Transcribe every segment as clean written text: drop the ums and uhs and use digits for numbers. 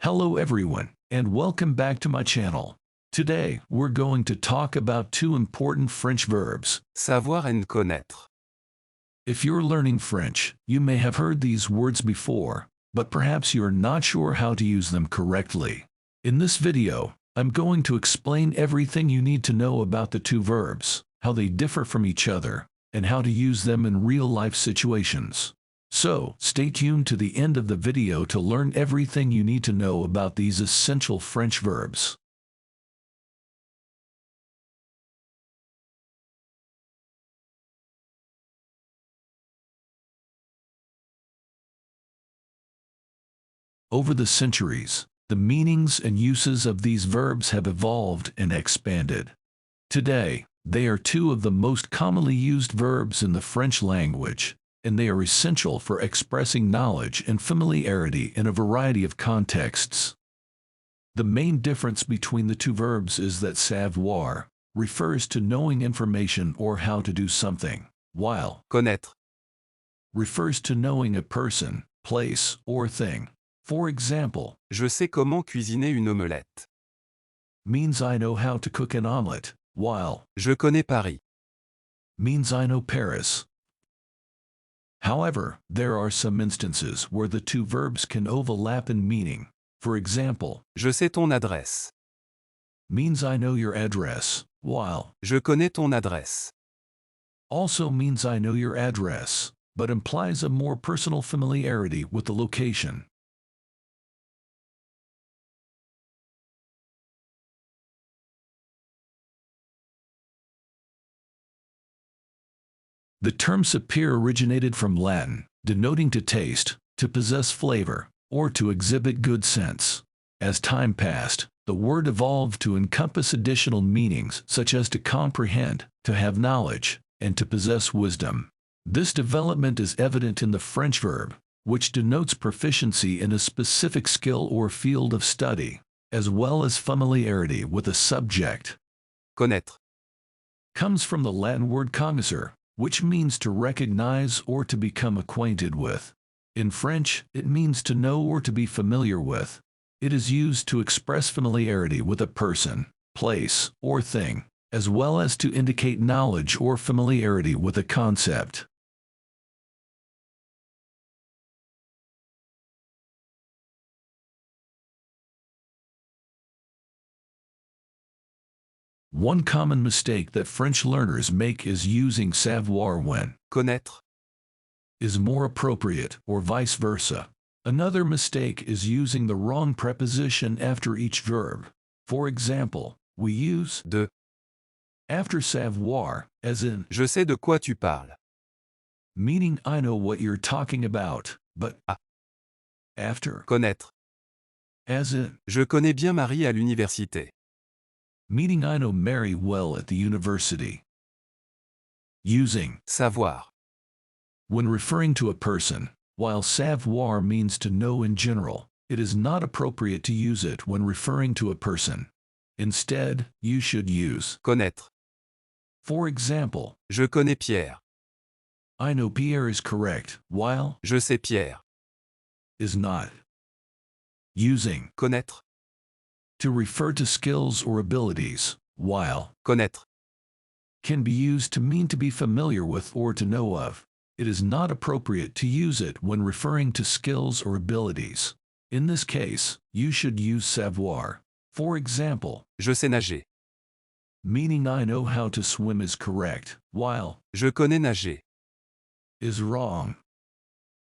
Hello everyone, and welcome back to my channel. Today, we're going to talk about two important French verbs. Savoir and connaître. If you're learning French, you may have heard these words before, but perhaps you're not sure how to use them correctly. In this video, I'm going to explain everything you need to know about the two verbs, how they differ from each other, and how to use them in real-life situations. So, stay tuned to the end of the video to learn everything you need to know about these essential French verbs. Over the centuries, the meanings and uses of these verbs have evolved and expanded. Today, they are two of the most commonly used verbs in the French language, and they are essential for expressing knowledge and familiarity in a variety of contexts. The main difference between the two verbs is that savoir refers to knowing information or how to do something, while Connaître. refers to knowing a person, place, or thing. For example, Je sais comment cuisiner une omelette. means I know how to cook an omelette, while Je connais Paris. means I know Paris. However, there are some instances where the two verbs can overlap in meaning. For example, Je sais ton adresse. means I know your address, while Je connais ton adresse. also means I know your address, but implies a more personal familiarity with the location. The term savoir originated from Latin, denoting to taste, to possess flavor, or to exhibit good sense. As time passed, the word evolved to encompass additional meanings such as to comprehend, to have knowledge, and to possess wisdom. This development is evident in the French verb, which denotes proficiency in a specific skill or field of study, as well as familiarity with a subject. Connaître. Comes from the Latin word connaître, which means to recognize or to become acquainted with. In French, it means to know or to be familiar with. It is used to express familiarity with a person, place, or thing, as well as to indicate knowledge or familiarity with a concept. One common mistake that French learners make is using savoir when Connaître. is more appropriate, or vice versa. Another mistake is using the wrong preposition after each verb. For example, we use De. after savoir, as in, Je sais de quoi tu parles. meaning I know what you're talking about, but Ah. after, Connaître. as in, Je connais bien Marie à l'université. meaning I know Mary well at the university. Using Savoir. when referring to a person, while savoir means to know in general, it is not appropriate to use it when referring to a person. Instead, you should use, Connaître. for example, Je connais Pierre. I know Pierre is correct, while Je sais Pierre. is not. Using Connaître. to refer to skills or abilities, while Connaître. can be used to mean to be familiar with or to know of. It is not appropriate to use it when referring to skills or abilities. In this case, you should use savoir. For example, Je sais nager. meaning I know how to swim is correct, while Je connais nager. is wrong.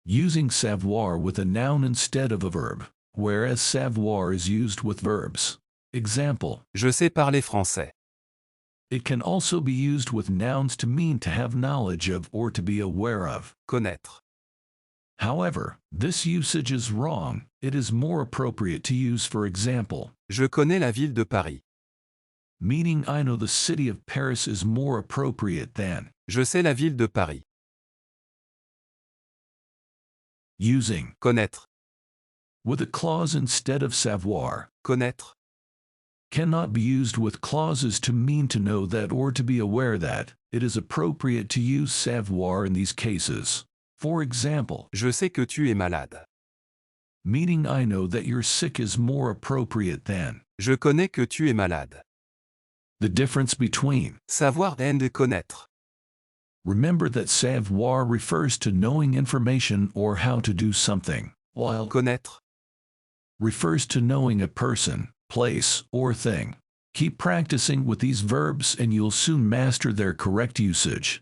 Using savoir with a noun instead of a verb, whereas savoir is used with verbs. Example, Je sais parler français. it can also be used with nouns to mean to have knowledge of or to be aware of. Connaître. However, this usage is wrong. It is more appropriate to use, for example, Je connais la ville de Paris. meaning I know the city of Paris is more appropriate than Je sais la ville de Paris. using Connaître. with a clause instead of savoir. Connaître. Cannot be used with clauses to mean to know that or to be aware that. It is appropriate to use savoir in these cases. For example, Je sais que tu es malade. meaning I know that you're sick is more appropriate than. Je connais que tu es malade. The difference between. Savoir and connaître. Remember that savoir refers to knowing information or how to do something, while Connaître refers to knowing a person, place, or thing. Keep practicing with these verbs and you'll soon master their correct usage.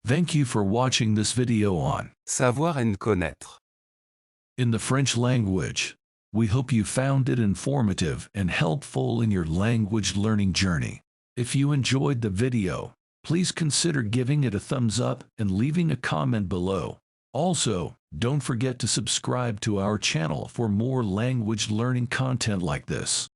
Thank you for watching this video on Savoir and connaître. in the French language. We hope you found it informative and helpful in your language learning journey. If you enjoyed the video, please consider giving it a thumbs up and leaving a comment below. Also, don't forget to subscribe to our channel for more language learning content like this.